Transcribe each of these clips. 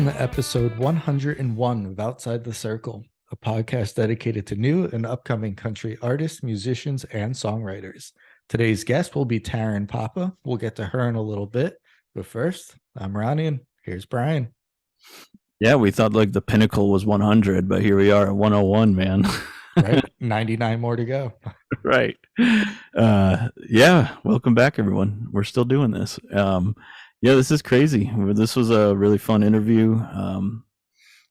Welcome to episode 101 of Outside the Circle, a podcast dedicated to new and upcoming country artists, musicians, and songwriters. Today's guest will be Taryn Papa. We'll get to her in a little bit. But first, I'm Ronnie, and here's Brian. Yeah, we thought like the pinnacle was 100, but here we are at 101, man. Right? 99 more to go. Right. Yeah, welcome back, everyone. We're still doing this. Yeah, this is crazy. This was a really fun interview.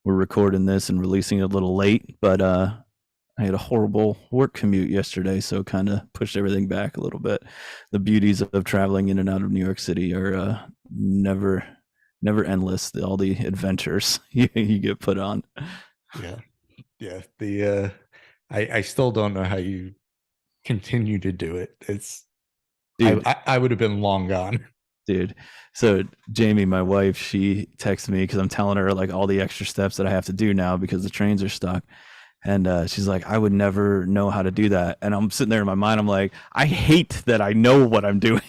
We're recording this and releasing it a little late, but I had a horrible work commute yesterday, so kind of pushed everything back a little bit. The beauties of traveling in and out of New York City are never endless. All the adventures you get put on. Yeah. I still don't know how you continue to do it. Dude, I would have been long gone. Dude, so Jamie, my wife, she texted me because I'm telling her like all the extra steps that I have to do now because the trains are stuck. And she's like, I would never know how to do that. And I'm sitting there in my mind, I'm like, I hate that I know what I'm doing.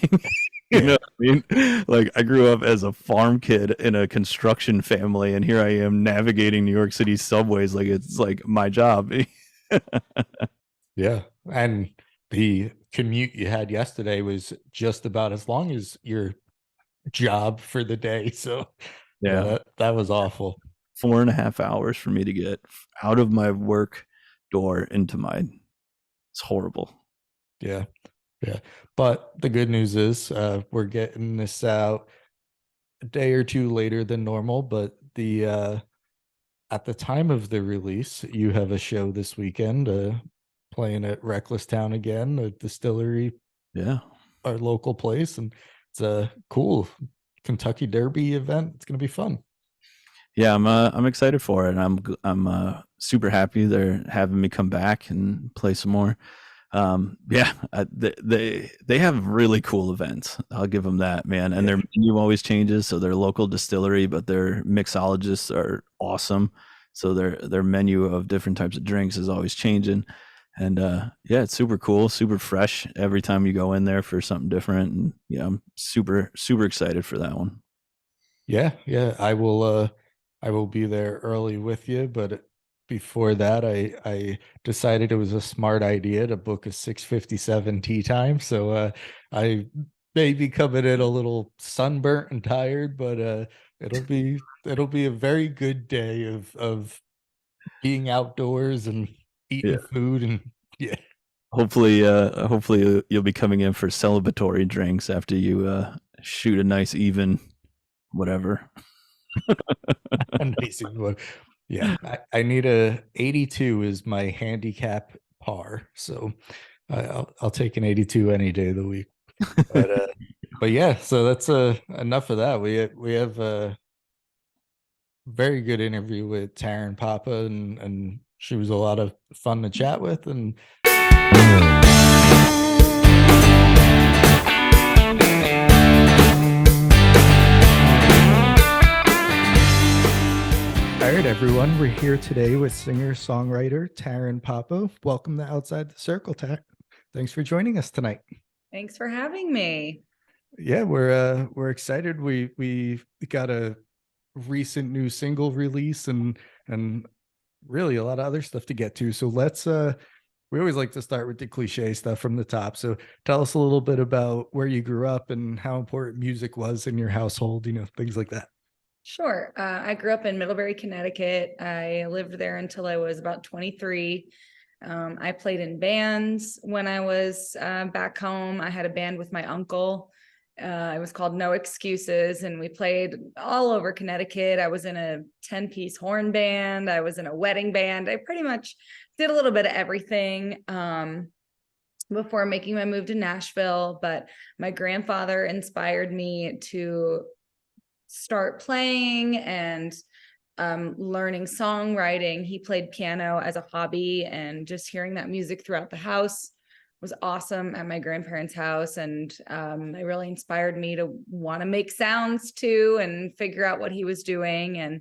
You know what I mean? Like, I grew up as a farm kid in a construction family, and here I am navigating New York City subways like it's like my job. Yeah. And the commute you had yesterday was just about as long as your job for the day. So Yeah, that was awful. 4.5 hours for me to get out of my work door into mine. It's horrible. Yeah. But the good news is we're getting this out a day or two later than normal. But at the time of the release, you have a show this weekend playing at Reckless Town again, a distillery. Yeah. Our local place, and it's a cool Kentucky Derby event. It's going to be fun. Yeah, I'm excited for it. I'm super happy they're having me come back and play some more. They have really cool events. I'll give them that, man. And their menu always changes. So their local distillery, but their mixologists are awesome. So their menu of different types of drinks is always changing. And yeah, it's super cool, super fresh every time you go in there for something different. And yeah, I'm super excited for that one. Yeah. I will be there early with you, but before that, I decided it was a smart idea to book a 6:57 tea time. So I may be coming in a little sunburnt and tired, but it'll be a very good day of being outdoors and eating Yeah. food, and yeah. Hopefully you'll be coming in for celebratory drinks after you shoot a nice even whatever. Amazing one. Yeah, I need a 82 is my handicap par, so I'll take an 82 any day of the week. But yeah, so that's enough of that. We have a very good interview with Taryn Papa, and she was a lot of fun to chat with. And all right, everyone, we're here today with singer-songwriter Taryn Papa. Welcome to Outside the Circle, Taryn. Thanks for joining us tonight. Thanks for having me. Yeah, we're excited. We got a recent new single release and really a lot of other stuff to get to. So let's we always like to start with the cliche stuff from the top. So tell us a little bit about where you grew up and how important music was in your household, things like that. Sure. I grew up in Middlebury, Connecticut. I lived there until I was about 23. I played in bands when I was back home. I had a band with my uncle. It was called No Excuses, and we played all over Connecticut. I was in a 10-piece horn band. I was in a wedding band. I pretty much did a little bit of everything before making my move to Nashville. But my grandfather inspired me to start playing and learning songwriting. He played piano as a hobby, and just hearing that music throughout the house was awesome at my grandparents' house. And it really inspired me to want to make sounds too and figure out what he was doing. And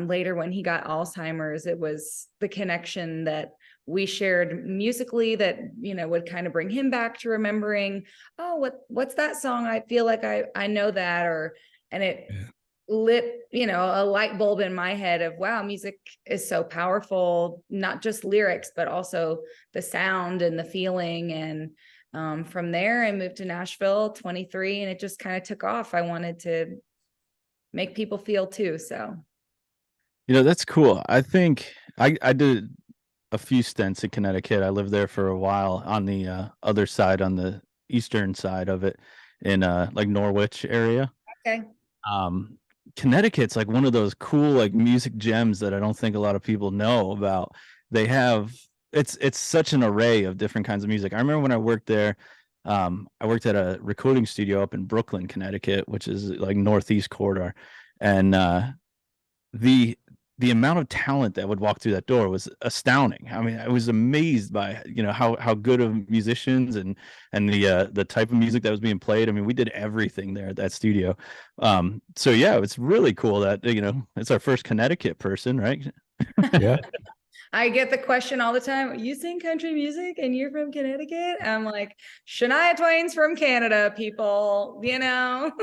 later, when he got Alzheimer's, it was the connection that we shared musically that, would kind of bring him back to remembering, oh, what's that song? I feel like I know that, and it lit, a light bulb in my head of, wow, music is so powerful, not just lyrics, but also the sound and the feeling. And from there, I moved to Nashville, 23, and it just kind of took off. I wanted to make people feel too. So, That's cool. I think I did a few stints in Connecticut. I lived there for a while on the other side, on the eastern side of it, in like Norwich area. okay. Um, Connecticut's like one of those cool like music gems that I don't think a lot of people know about. They have it's such an array of different kinds of music. I remember when I worked there, I worked at a recording studio up in Brooklyn, Connecticut, which is like northeast corridor, and the the amount of talent that would walk through that door was astounding. I mean, I was amazed by how good of musicians and the type of music that was being played. I mean, we did everything there at that studio. So yeah, it's really cool that it's our first Connecticut person, right? Yeah. I get the question all the time. You sing country music and you're from Connecticut? I'm like, Shania Twain's from Canada, people, we have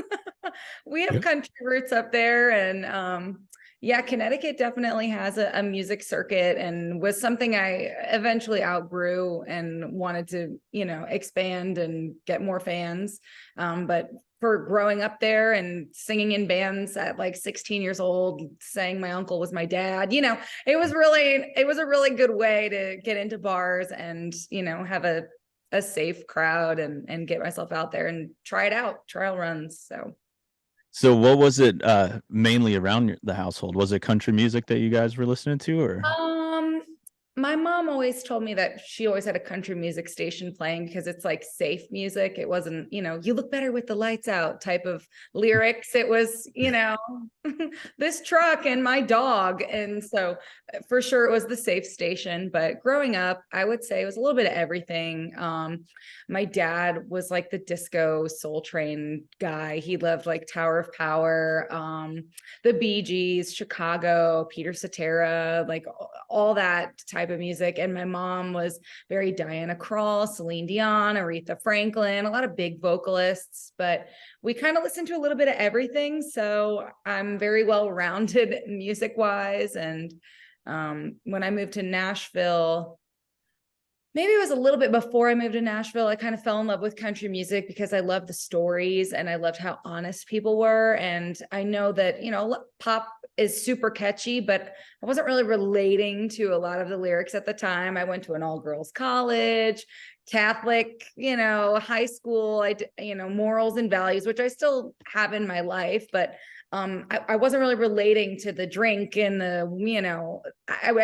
Yeah. country roots up there. And yeah, Connecticut definitely has a music circuit, and was something I eventually outgrew and wanted to, expand and get more fans. But for growing up there and singing in bands at like 16 years old, saying my uncle was my dad, it was a really good way to get into bars and, have a safe crowd and get myself out there and try it out, trial runs. So what was it mainly around the household? Was it country music that you guys were listening to, or? My mom always told me that she always had a country music station playing because it's like safe music. It wasn't, you look better with the lights out type of lyrics. It was, this truck and my dog. And so for sure it was the safe station. But growing up, I would say it was a little bit of everything. My dad was like the disco Soul Train guy. He loved like Tower of Power, the Bee Gees, Chicago, Peter Cetera, like all that type of music. And my mom was very Diana Krall, Celine Dion, Aretha Franklin, a lot of big vocalists, but we kind of listened to a little bit of everything. So I'm very well-rounded music wise. And when I moved to Nashville, maybe it was a little bit before I moved to Nashville, I kind of fell in love with country music because I loved the stories and I loved how honest people were. And I know that, pop is super catchy, but I wasn't really relating to a lot of the lyrics at the time. I went to an all-girls college, Catholic, high school, morals and values, which I still have in my life, but I wasn't really relating to the drink and I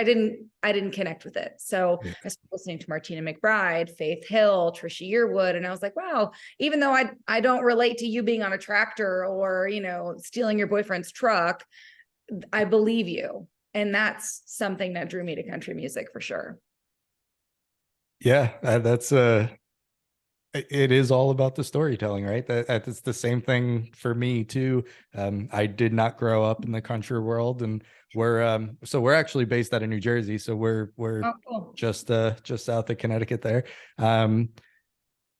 didn't connect with it. So Yeah. I started listening to Martina McBride, Faith Hill, Trisha Yearwood. And I was like, wow, even though I don't relate to you being on a tractor or, stealing your boyfriend's truck, I believe you. And that's something that drew me to country music for sure. Yeah. That's it is all about the storytelling, right? That's the same thing for me too. I did not grow up in the country world, and we're actually based out of New Jersey, so we're Oh, cool. just south of Connecticut there.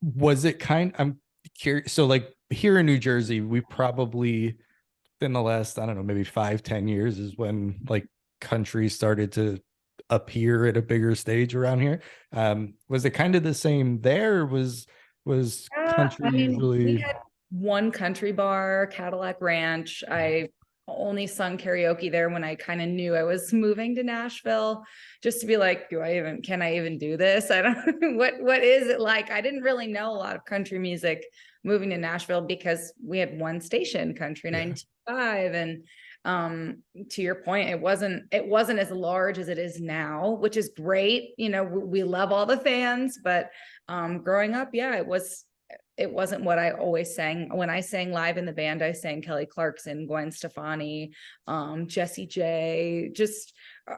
Was it I'm curious. So like here in New Jersey, we probably in the last, I don't know, maybe 5-10 years is when like country started to appear at a bigger stage around here. Was it kind of the same there? Was country I mean, we usually? had one country bar, Cadillac Ranch. I only sung karaoke there when I kind of knew I was moving to Nashville, just to be like, can I even do this? I don't what is it like? I didn't really know a lot of country music moving to Nashville because we had one station, Country Yeah. 95. And to your point, it wasn't as large as it is now, which is great. We love all the fans, but growing up, yeah, it wasn't what I always sang. When I sang live in the band, I sang Kelly Clarkson, Gwen Stefani, Jessie J, just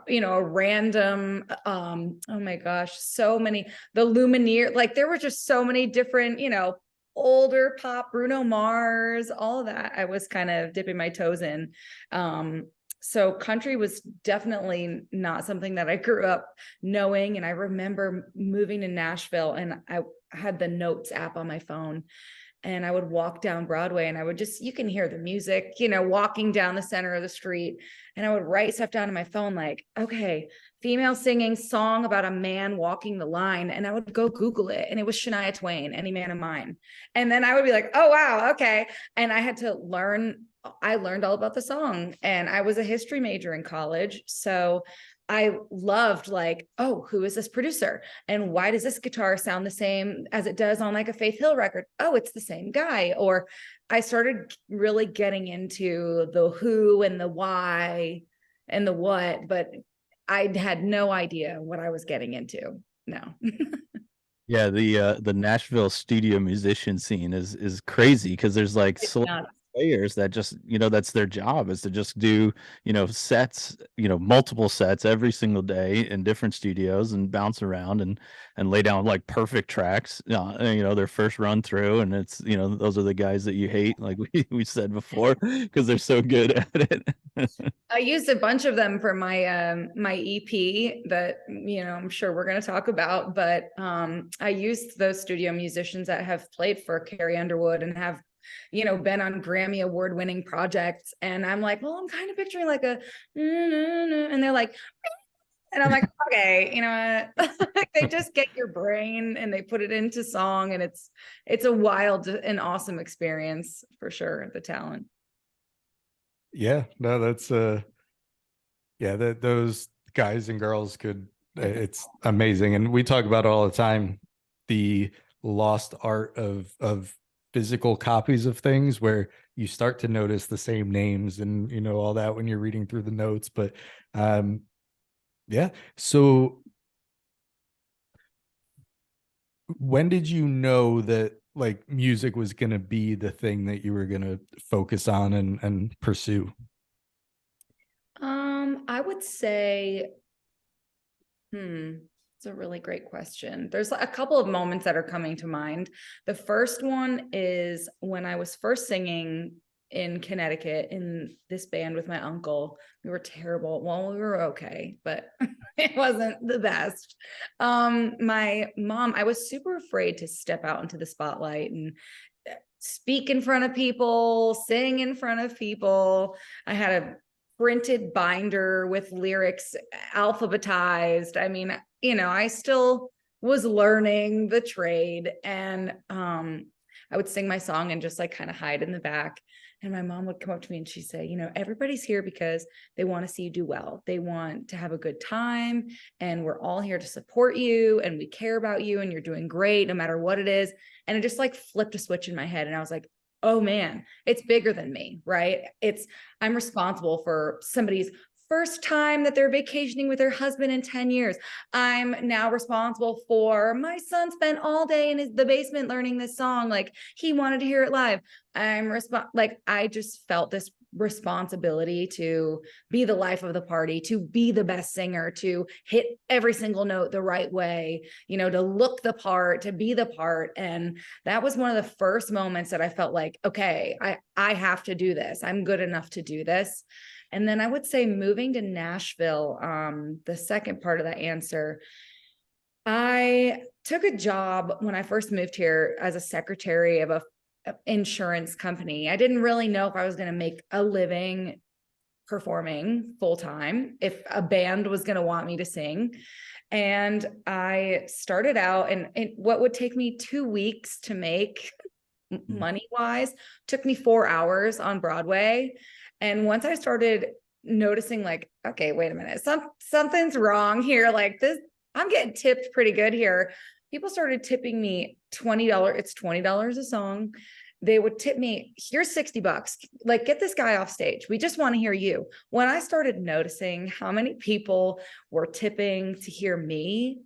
a random oh my gosh, so many, the Lumineer, like there were just so many different, older pop, Bruno Mars, all of that I was kind of dipping my toes in. So country was definitely not something that I grew up knowing. And I remember moving to Nashville and I had the notes app on my phone and I would walk down Broadway, and I would just, you can hear the music, you know, walking down the center of the street. And I would write stuff down on my phone, like, okay, female singing song about a man walking the line. And I would go Google it. And it was Shania Twain, Any Man of Mine. And then I would be like, oh, wow, okay. And I had to learn, I learned all about the song. And I was a history major in college. So I loved, like, oh, who is this producer? And why does this guitar sound the same as it does on like a Faith Hill record? Oh, it's the same guy. Or I started really getting into the who and the why and the what, but I had no idea what I was getting into. No. Yeah, the Nashville studio musician scene is crazy because there's like It's select not. players that just, you know, that's their job, is to just do, you know, sets, you know, multiple sets every single day in different studios and bounce around and lay down like perfect tracks, you know, their first run through. And it's, you know, those are the guys that you hate, like we said before, because they're so good at it. I used a bunch of them for my my EP that, you know, I'm sure we're going to talk about, but I used those studio musicians that have played for Carrie Underwood and have, you know, been on Grammy award winning projects. And I'm like, well, I'm kind of picturing like a, and they're like, and I'm like, okay, you know what? They just get your brain and they put it into song, and it's a wild and awesome experience for sure, the talent. Yeah, no, that's yeah, that those guys and girls could, it's amazing. And we talk about it all the time, the lost art of physical copies of things, where you start to notice the same names and, you know, all that when you're reading through the notes. But yeah. So when did you know that like music was going to be the thing that you were going to focus on and pursue? I would say, it's a really great question. There's a couple of moments that are coming to mind. The first one is when I was first singing in Connecticut in this band with my uncle. We were terrible. Well, we were okay, but it wasn't the best. My mom, I was super afraid to step out into the spotlight and speak in front of people, sing in front of people. I had a printed binder with lyrics alphabetized. I mean, you know, I still was learning the trade, and I would sing my song and just like kind of hide in the back. And my mom would come up to me and she'd say, you know, everybody's here because they want to see you do well. They want to have a good time, and we're all here to support you, and we care about you, and you're doing great no matter what it is. And it just like flipped a switch in my head. And I was like, oh man, it's bigger than me, right? I'm responsible for somebody's first time that they're vacationing with their husband in 10 years. I'm now responsible for my son spent all day in the basement learning this song. Like, he wanted to hear it live. I just felt this responsibility to be the life of the party, to be the best singer, to hit every single note the right way, you know, to look the part, to be the part. And that was one of the first moments that I felt like, okay, I have to do this. I'm good enough to do this. And then I would say moving to Nashville, the second part of that answer, I took a job when I first moved here as a secretary of a insurance company. I didn't really know if I was going to make a living performing full time, if a band was going to want me to sing. And I started out, and what would take me 2 weeks to make money wise took me 4 hours on Broadway. And once I started noticing, like, okay, wait a minute, something's wrong here. Like, this, I'm getting tipped pretty good here. People started tipping me $20. It's $20 a song. They would tip me, here's $60. Like, get this guy off stage. We just want to hear you. When I started noticing how many people were tipping to hear me,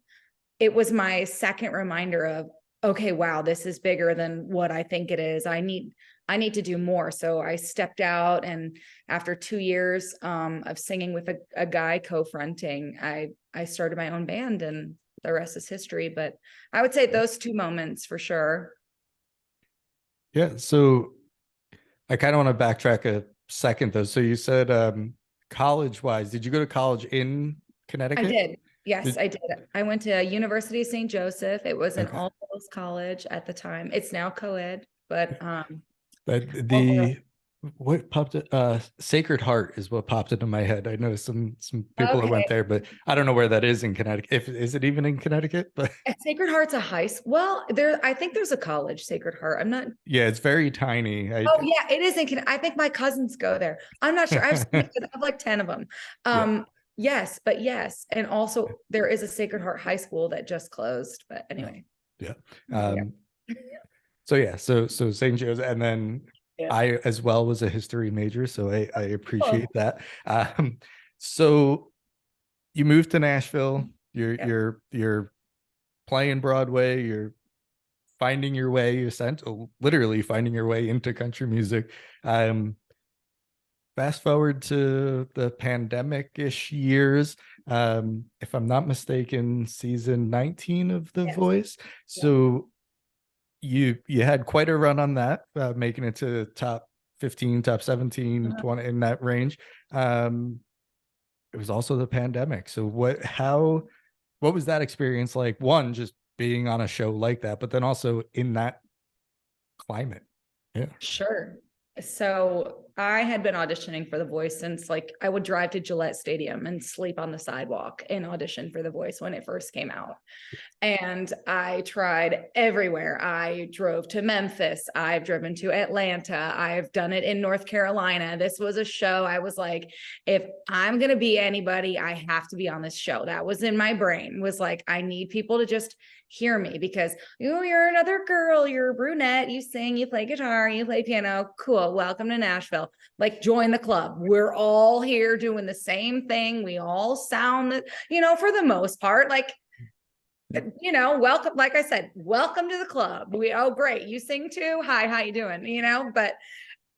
it was my second reminder of, okay, wow, this is bigger than what I think it is. I need to do more. So I stepped out, and after 2 years of singing with a guy co-fronting, I started my own band, and the rest is history. But I would say those two moments for sure. Yeah. So I kind of want to backtrack a second though. So you said college wise, did you go to college in Connecticut? I did. Yes, I did. I went to University of St. Joseph. It was an Okay. all-girls college at the time. It's now co-ed, but But overall, what popped Sacred Heart is what popped into my head. I know some people that went okay. there, but I don't know where that is in Connecticut. If is it even in Connecticut? But Sacred Heart's a high school. Well, I think there's a college, Sacred Heart. I'm not. yeah, it's very tiny. Oh yeah, it is in. I think my cousins go there. I'm not sure. I've seen I have like 10 of them. Yeah. Yes, but yes, and also there is a Sacred Heart High School that just closed. But anyway, Yeah. yeah, So yeah, so St. Joe's, and then yeah. I as well was a history major, so I Oh, appreciate that. So you moved to Nashville. yeah. You're playing Broadway. You're finding your way. You're literally finding your way into country music. Um, Fast forward to the pandemic-ish years. If I'm not mistaken, season 19 of The Yes. Voice. Yeah. So you had quite a run on that, making it to top 15, top 17, 20 in that range. It was also the pandemic. So what was that experience like? One, just being on a show like that, but then also in that climate. Yeah. Sure. So I had been auditioning for The Voice since like I would drive to Gillette Stadium and sleep on the sidewalk and audition for The Voice when it first came out. And I tried everywhere. I drove to Memphis. I've driven to Atlanta. I've done it in North Carolina. This was a show. I was like, if I'm going to be anybody, I have to be on this show. That was in my brain, was like, I need people to just hear me because you're another girl, you're a brunette, you sing, you play guitar, you play piano. Cool. Welcome to Nashville. Like, join the club. We're all here doing the same thing. We all sound, for the most part, like, welcome. Like I said, welcome to the club. Great. You sing too. Hi, how you doing? But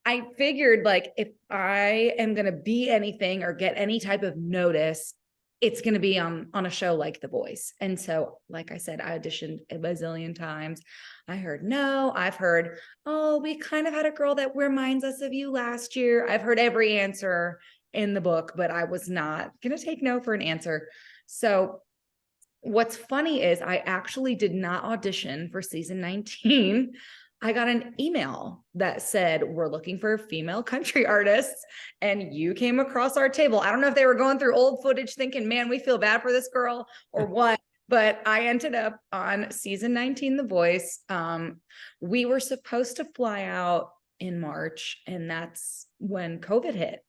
I figured like if I am going to be anything or get any type of notice, it's going to be on a show like The Voice. And so, like I said, I auditioned a bazillion times. I heard no. I've heard, oh, we kind of had a girl that reminds us of you last year. I've heard every answer in the book, but I was not going to take no for an answer. So what's funny is I actually did not audition for season 19. I got an email that said, we're looking for female country artists, and you came across our table. I don't know if they were going through old footage thinking, man, we feel bad for this girl or what, but I ended up on season 19, The Voice. We were supposed to fly out in March, and that's when COVID hit.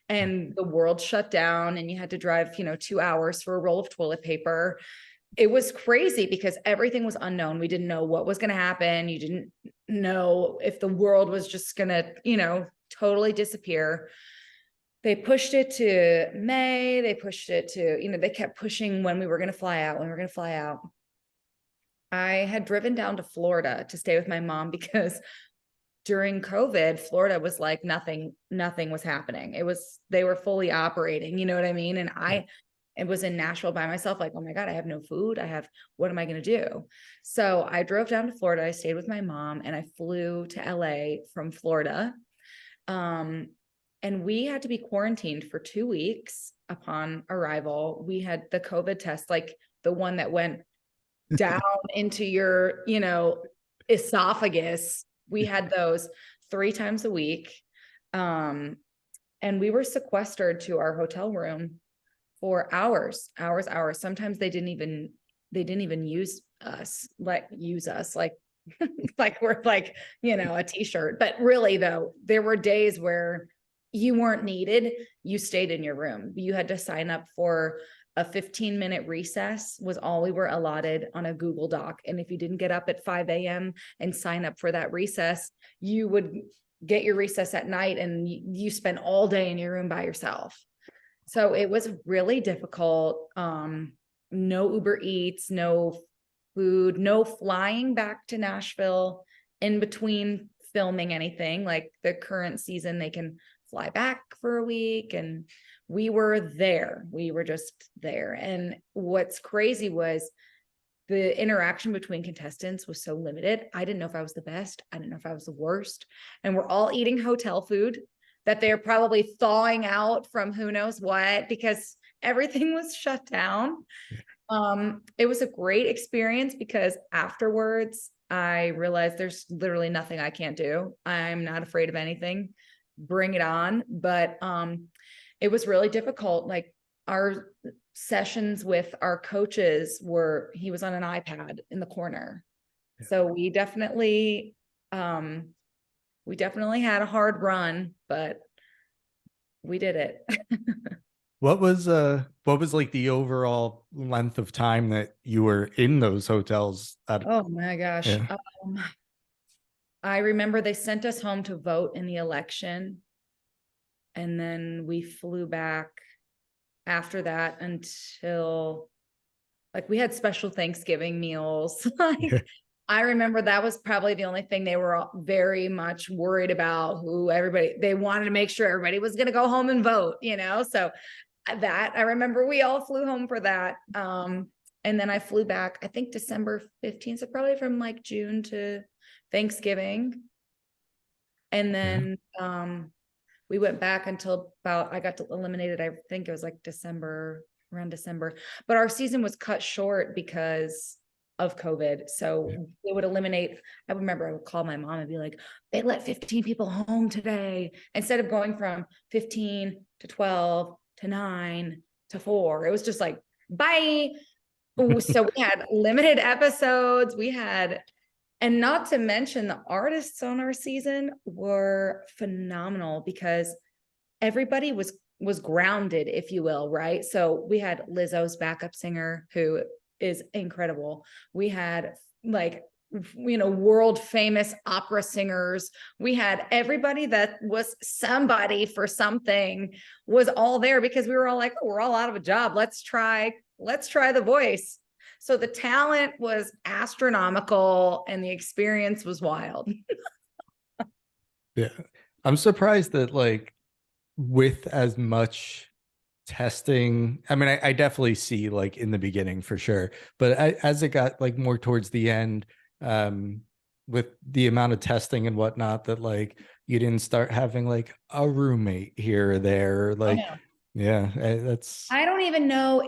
And the world shut down, and you had to drive, 2 hours for a roll of toilet paper. It was crazy because everything was unknown. We didn't know what was going to happen. You didn't know if the world was just going to, totally disappear. They pushed it to May. They pushed it to, they kept pushing when we were going to fly out, I had driven down to Florida to stay with my mom because during COVID, Florida was like nothing was happening. They were fully operating, you know what I mean? And it was in Nashville by myself, like, oh my God, I have no food. What am I going to do? So I drove down to Florida. I stayed with my mom and I flew to LA from Florida. And we had to be quarantined for 2 weeks upon arrival. We had the COVID test, like the one that went down into your, esophagus. We had those 3 times a week. And we were sequestered to our hotel room for hours. Sometimes they didn't even use us like like we're like, a t-shirt. But really though, there were days where you weren't needed. You stayed in your room. You had to sign up for a 15-minute recess was all we were allotted on a Google Doc. And if you didn't get up at 5 a.m. and sign up for that recess, you would get your recess at night and you spent all day in your room by yourself. So it was really difficult. No Uber Eats, no food, no flying back to Nashville in between filming anything. Like the current season, they can fly back for a week, and we were there. We were just there. And what's crazy was the interaction between contestants was so limited. I didn't know if I was the best. I didn't know if I was the worst. And we're all eating hotel food that they're probably thawing out from who knows what, because everything was shut down. It was a great experience because afterwards I realized there's literally nothing I can't do. I'm not afraid of anything. Bring it on. But it was really difficult. Like our sessions with our coaches he was on an iPad in the corner. Yeah. So we definitely had a hard run, but we did it. What was like the overall length of time that you were in those hotels? Oh my gosh. Yeah. I remember they sent us home to vote in the election. And then we flew back after that until like we had special Thanksgiving meals. Like I remember that was probably the only thing they were very much worried about, they wanted to make sure everybody was going to go home and vote, So that I remember we all flew home for that. And then I flew back, I think December 15th. So probably from like June to Thanksgiving. And then, we went back until I got eliminated. I think it was like around December, but our season was cut short because of COVID. So they would eliminate. I remember I would call my mom and be like, they let 15 people home today instead of going from 15 to 12 to 9 to 4. It was just like, bye. So we had limited episodes. And not to mention the artists on our season were phenomenal because everybody was grounded, if you will, right? So we had Lizzo's backup singer, who is incredible. We had world famous opera singers. We had everybody that was somebody for something was all there because we were all like, oh, we're all out of a job. Let's try The Voice. So the talent was astronomical and the experience was wild. Yeah. I'm surprised that like with as much testing, I mean, I definitely see like in the beginning for sure, but as it got like more towards the end, with the amount of testing and whatnot, that like you didn't start having like a roommate here or there, like, yeah, that's. I don't even know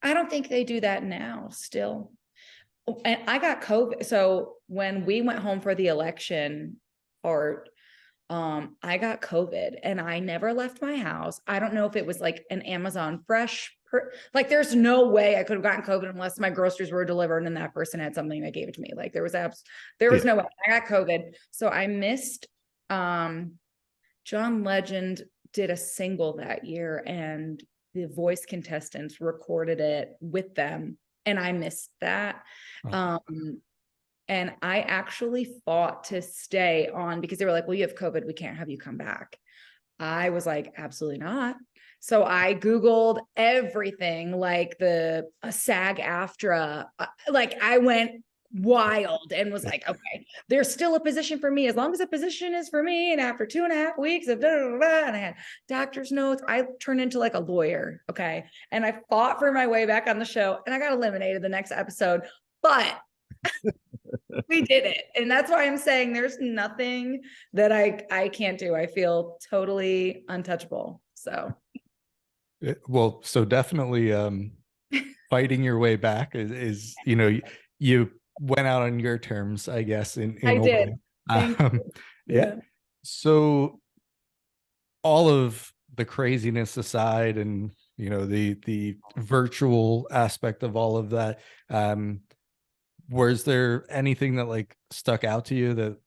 I don't think they do that now still. And I got COVID. So when we went home for the election, I got COVID and I never left my house. I don't know if it was like an Amazon Fresh, like there's no way I could have gotten COVID unless my groceries were delivered and that person had something that gave it to me. Like there was no way. I got COVID. So I missed, John Legend did a single that year and the Voice contestants recorded it with them. And I missed that. And I actually fought to stay on because they were like, well, you have COVID. We can't have you come back. I was like, absolutely not. So I Googled everything like the SAG-AFTRA. Like I went wild and was like, okay, there's still a position for me as long as a position is for me. And after 2.5 weeks of and I had doctor's notes, I turned into like a lawyer. Okay. And I fought for my way back on the show and I got eliminated the next episode, but we did it. And that's why I'm saying there's nothing that I can't do. I feel totally untouchable. So. Well, so definitely fighting your way back is you went out on your terms, I guess, in I a did. way. Thank you. Yeah. So all of the craziness aside and the virtual aspect of all of that, was there anything that like stuck out to you that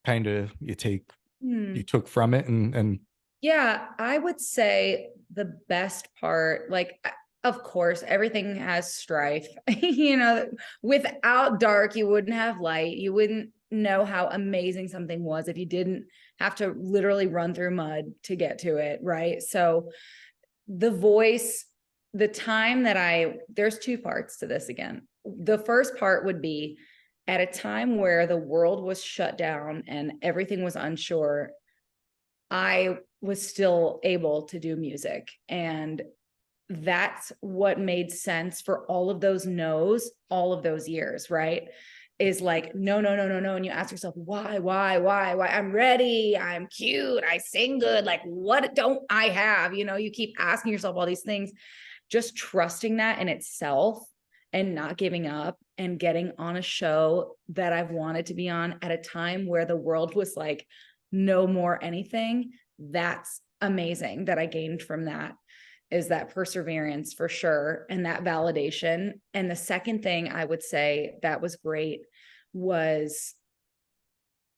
kind of you took from it and yeah, I would say the best part, like, of course, everything has strife. Without dark, you wouldn't have light. You wouldn't know how amazing something was if you didn't have to literally run through mud to get to it, right? So The Voice, there's two parts to this again. The first part would be at a time where the world was shut down and everything was unsure, I was still able to do music. And that's what made sense for all of those no's, all of those years, right? Is like, no. And you ask yourself, why? I'm ready. I'm cute. I sing good. Like, what don't I have? You keep asking yourself all these things, just trusting that in itself and not giving up and getting on a show that I've wanted to be on at a time where the world was like, no more anything. That's amazing that I gained from that, is that perseverance for sure, and that validation. And the second thing I would say that was great was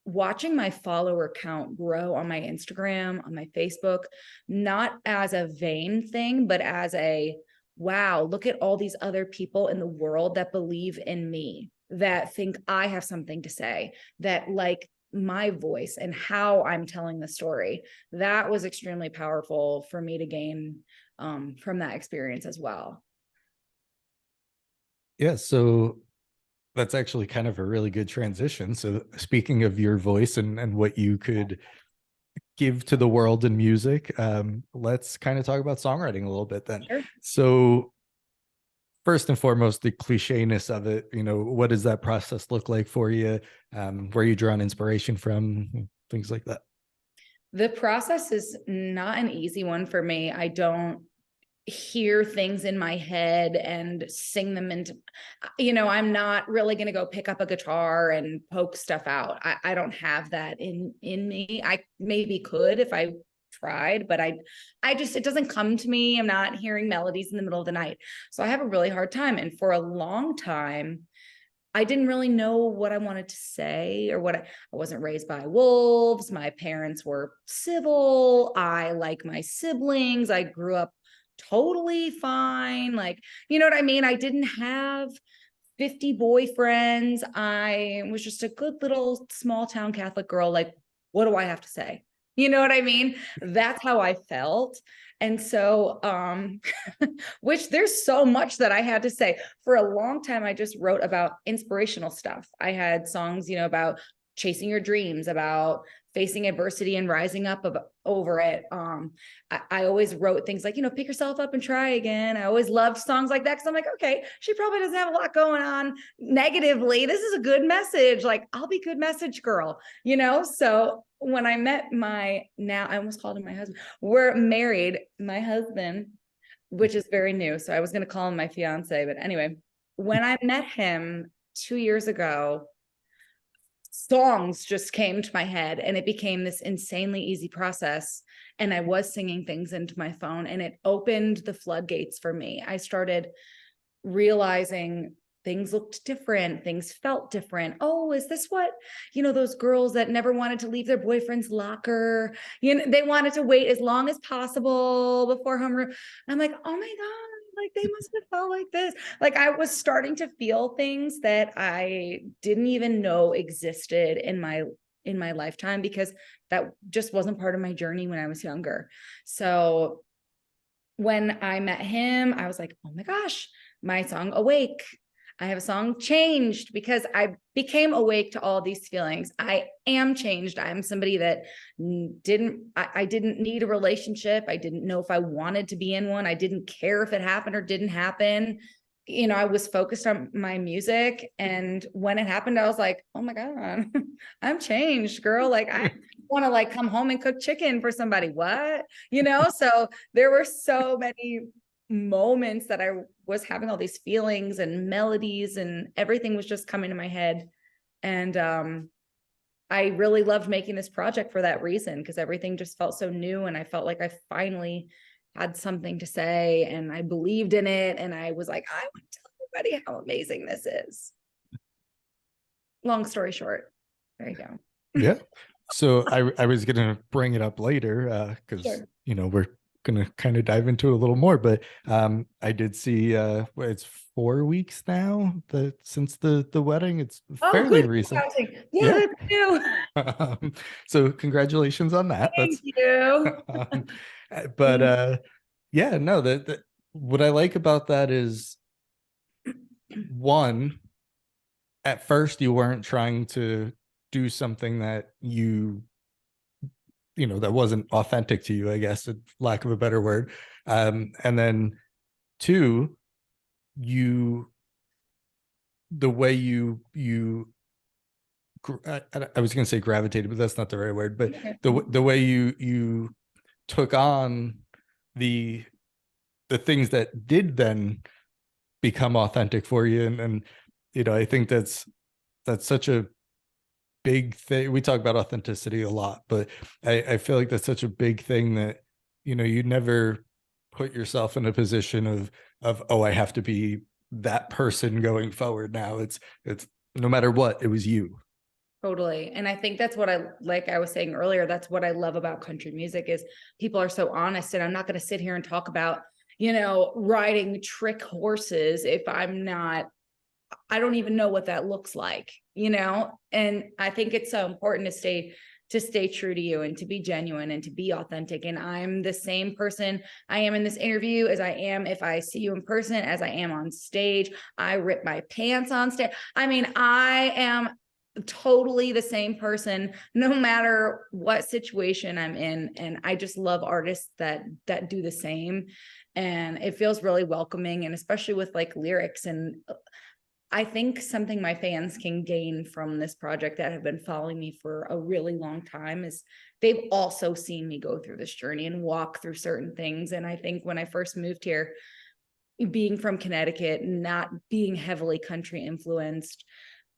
watching my follower count grow on my Instagram, on my Facebook, not as a vain thing, but as a, wow, look at all these other people in the world that believe in me, that think I have something to say, that like my voice and how I'm telling the story. That was extremely powerful for me to gain from that experience as well. Yeah, so that's actually kind of a really good transition. So speaking of your voice and what you could give to the world in music, let's kind of talk about songwriting a little bit then. Sure. So first and foremost, the clichéness of it, what does that process look like for you? Where you draw inspiration from, things like that. The process is not an easy one for me. I don't hear things in my head and sing them into, I'm not really going to go pick up a guitar and poke stuff out. I don't have that in me. I maybe could if I tried, but I just, it doesn't come to me. I'm not hearing melodies in the middle of the night. So I have a really hard time. And for a long time, I didn't really know what I wanted to say or what I wasn't raised by wolves. My parents were civil. I like my siblings. I grew up totally fine. Like, you know what I mean? I didn't have 50 boyfriends. I was just a good little small town Catholic girl. Like, what do I have to say? You know what I mean? That's how I felt. And so, which there's so much that I had to say. For a long time, I just wrote about inspirational stuff. I had songs, about chasing your dreams, about facing adversity and rising up over it. I always wrote things like, pick yourself up and try again. I always loved songs like that because I'm like, okay, she probably doesn't have a lot going on negatively. This is a good message. Like, I'll be good message girl, So when I met I almost called him my husband. We're married, my husband, which is very new. So I was going to call him my fiance. But anyway, when I met him 2 years ago, songs just came to my head and it became this insanely easy process. And I was singing things into my phone and it opened the floodgates for me. I started realizing things looked different. Things felt different. Oh, is this what, those girls that never wanted to leave their boyfriend's locker, they wanted to wait as long as possible before homeroom. I'm like, oh my God, like they must have felt like this. Like I was starting to feel things that I didn't even know existed in my lifetime because that just wasn't part of my journey when I was younger. So when I met him, I was like, oh my gosh, my song Awake. I have a song Changed because I became awake to all these feelings. I am changed. I'm somebody that I didn't need a relationship. I didn't know if I wanted to be in one. I didn't care if it happened or didn't happen. I was focused on my music. And when it happened, I was like, oh my God, I'm changed, girl. Like I want to like come home and cook chicken for somebody. What? So there were so many moments that I was having all these feelings and melodies and everything was just coming to my head. And I really loved making this project for that reason, because everything just felt so new and I felt like I finally had something to say and I believed in it. And I was like, I want to tell everybody how amazing this is. Long story short, there you go. Yeah. So I was going to bring it up later because, Sure. we're going to kind of dive into it a little more, but I did see it's 4 weeks now since the wedding. It's fairly recent. Yeah, that's new. So congratulations on that. Thank you. But yeah, no, that what I like about that is, one, at first you weren't trying to do something that that wasn't authentic to you, I guess, for lack of a better word. And then two, the way you I was going to say gravitated, but that's not the right word, but the way you took on the things that did then become authentic for you. And you know, I think that's such a big thing. We talk about authenticity a lot, but I feel like that's such a big thing that, you know, you never put yourself in a position of, oh, I have to be that person going forward now. It's no matter what, it was you. Totally. And I think that's what like I was saying earlier, that's what I love about country music is people are so honest. And I'm not going to sit here and talk about, you know, riding trick horses if I'm not, I don't even know what that looks like, you know? And I think it's so important to stay true to you and to be genuine and to be authentic. And I'm the same person I am in this interview as I am if I see you in person, as I am on stage. I rip my pants on stage. I mean, I am totally the same person no matter what situation I'm in. And I just love artists that do the same. And it feels really welcoming, and especially with like lyrics. And I think something my fans can gain from this project that have been following me for a really long time is they've also seen me go through this journey and walk through certain things. And I think when I first moved here, being from Connecticut, not being heavily country influenced,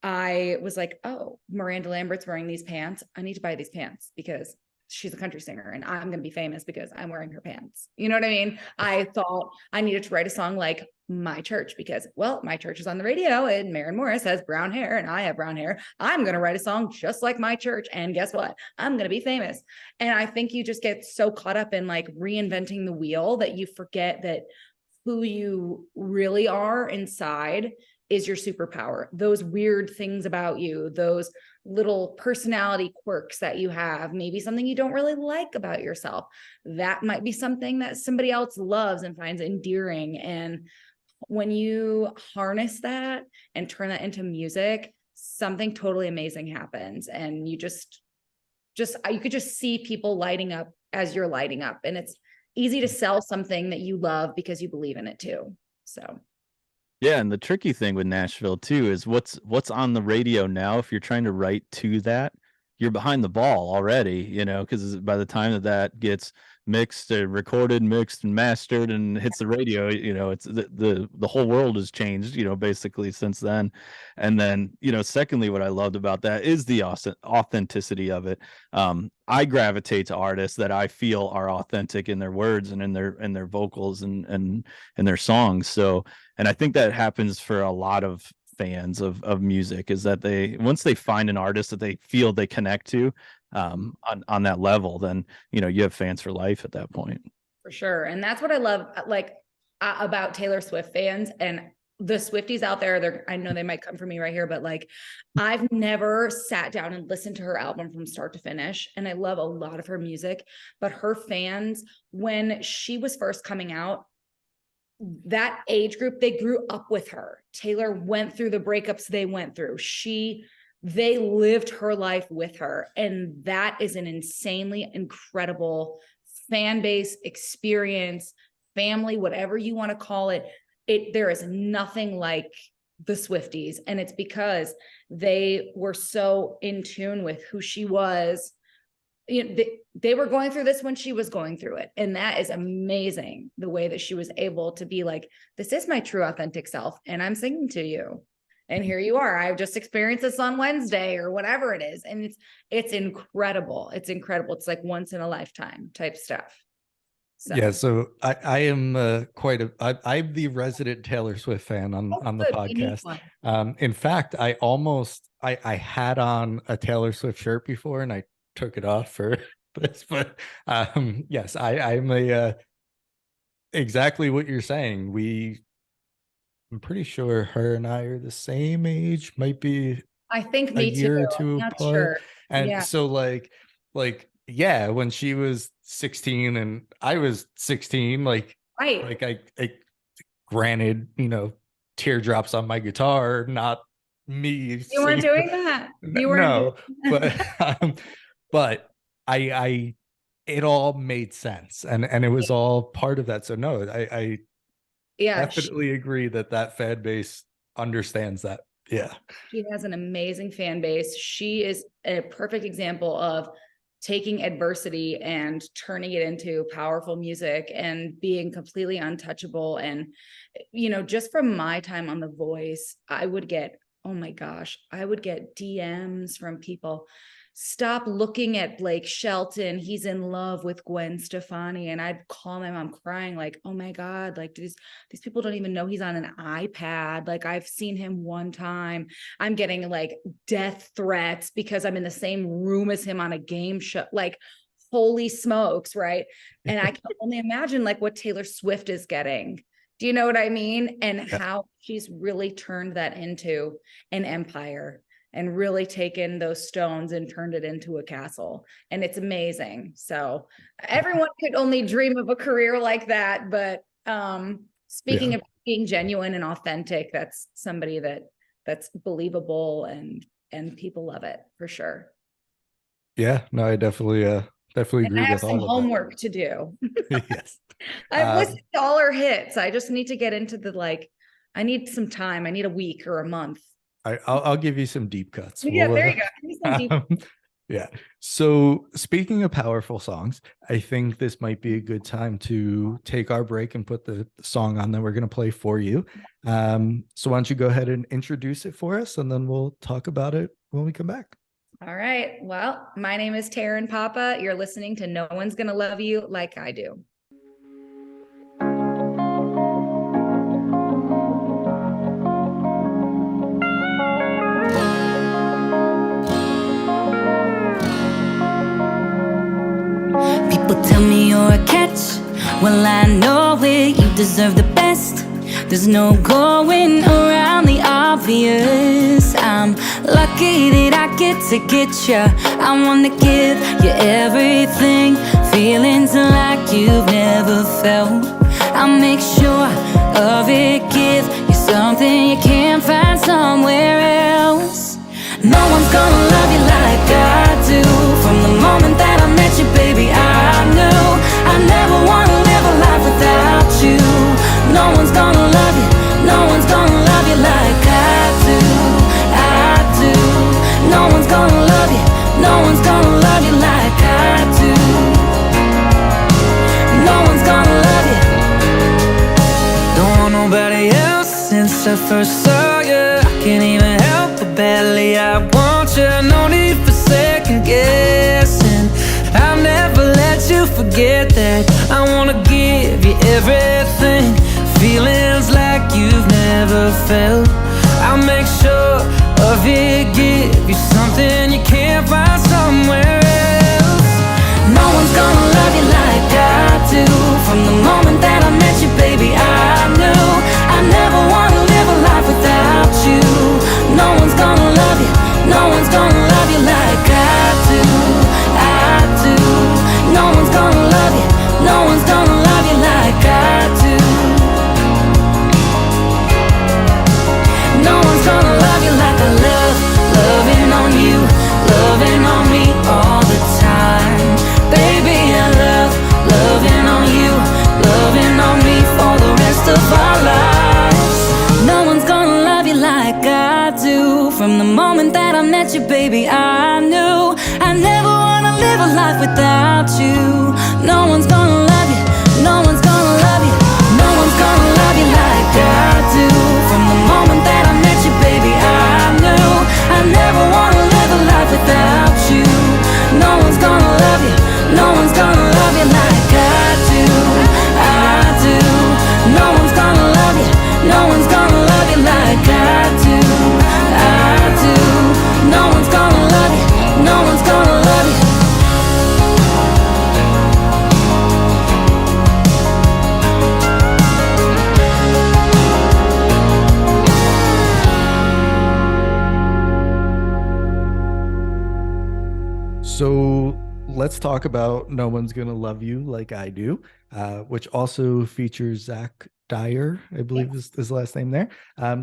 I was like, oh, Miranda Lambert's wearing these pants. I need to buy these pants because she's a country singer and I'm going to be famous because I'm wearing her pants. You know what I mean? I thought I needed to write a song like My Church because, well, my church is on the radio and Maren Morris has brown hair and I have brown hair. I'm going to write a song just like my church. And guess what? I'm going to be famous. And I think you just get so caught up in like reinventing the wheel that you forget that who you really are inside is your superpower. Those weird things about you, those little personality quirks that you have, maybe something you don't really like about yourself. That might be something that somebody else loves and finds endearing. And when you harness that and turn that into music, something totally amazing happens. And you you could just see people lighting up as you're lighting up. And it's easy to sell something that you love because you believe in it too. So Yeah, and the tricky thing with Nashville too is what's on the radio now. If you're trying to write to that, you're behind the ball already, you know, because by the time that gets mixed, recorded, mixed, and mastered, and hits the radio, you know, it's the whole world has changed, you know, basically since then. And then, you know, secondly, what I loved about that is the authenticity of it. I gravitate to artists that I feel are authentic in their words and in their vocals and their songs. So, and I think that happens for a lot of fans of music, is that they, once they find an artist that they feel they connect to on that level, then, you know, you have fans for life at that point. for sure. And that's what I love like about Taylor Swift fans and the Swifties out there. I know they might come for me right here, but like I've never sat down and listened to her album from start to finish. And I love a lot of her music, but her fans, when she was first coming out, that age group, they grew up with her. Taylor went through the breakups they went through. They lived her life with her. And that is an insanely incredible fan base, experience, family, whatever you want to call it. There is nothing like the Swifties. And it's because they were so in tune with who she was. You know, they were going through this when she was going through it. And that is amazing, the way that she was able to be like, this is my true authentic self. And I'm singing to you. And here you are. I've just experienced this on Wednesday or whatever it is. And it's incredible. It's incredible. It's like once in a lifetime type stuff. So. Yeah, so I am I'm the resident Taylor Swift fan on the podcast. In fact, I had on a Taylor Swift shirt before and I took it off for this, but yes, I'm exactly what you're saying. I'm pretty sure her and I are the same age, might be I think a me too. year or two I'm not apart. sure. And Yeah. so like yeah, when she was 16 and I was 16, like Right. I granted, you know, teardrops on my guitar, not me You weren't singing. doing that. You weren't. No, but I it all made sense and it was all part of that. So no, I Yeah. definitely agree that fan base understands that. Yeah. She has an amazing fan base. She is a perfect example of taking adversity and turning it into powerful music and being completely untouchable. And, you know, just from my time on The Voice, I would get, oh my gosh, I would get DMs from people. Stop looking at Blake Shelton. He's in love with Gwen Stefani. And I'd call my mom crying, like, oh my God, like these people don't even know he's on an iPad. Like, I've seen him one time. I'm getting like death threats because I'm in the same room as him on a game show. Like, holy smokes, right? And I can only imagine like what Taylor Swift is getting. Do you know what I mean? And how she's really turned that into an empire and really taken those stones and turned it into a castle. And it's amazing. So everyone could only dream of a career like that. But speaking of being genuine and authentic, that's somebody that's believable, and people love it for sure. Yeah, no, I definitely agree I have with all some of homework to do. that. Yes. I've listened to all her hits. I just need to get into I need some time. I need a week or a month. I'll give you some deep cuts. Yeah, there you go. Give me some deep yeah. So speaking of powerful songs, I think this might be a good time to take our break and put the song on that we're going to play for you. So why don't you go ahead and introduce it for us, and then we'll talk about it when we come back. All right. Well, my name is Taryn Papa. You're listening to No One's Gonna Love You Like I Do. People tell me you're a catch. Well, I know it, you deserve the best. There's no going around the obvious. I'm lucky that I get ya. I wanna give you everything, feelings like you've never felt. I'll make sure of it, give you something you can't find somewhere else. No one's gonna love you like I do. From the moment that I met you, baby, I knew I never wanna live a life without you. No one's gonna love you, no one's gonna love you like I do, I do. No one's gonna love you, no one's gonna love you like I do. No one's gonna love you. Don't want nobody else since I first saw you. I can't even help but badly I want you. No need for second guessing. I'll never let you forget that. I wanna give you everything, feelings like you've never felt. I'll make sure of it, give you something you can't find somewhere else. No one's gonna love you like I do. From the moment that I met you, baby, I knew I never wanna live a life without you. No one's gonna love you, no one's gonna love you like I do, I do. No one's gonna love you, no one's gonna love you like I do. No one's gonna love you like I love, loving on you, loving on me all the time. Baby, I love, loving on you, loving on me for the rest of our lives. No one's gonna love you like I do. From the moment that I met you, baby, I knew I never wanna live a life without you. No one's gonna love you, no one's gonna love you, no one's gonna love you like I do. From the moment that I met you, baby, I knew I never wanna live a life without you. No one's gonna love you, no one's gonna love you like I do, I do. No one's gonna love you, no one's gonna love you like I do, I do. No one's gonna love you, no one's gonna love you. So let's talk about No One's Gonna Love You Like I Do, which also features Zach Dyer, I believe is his last name there.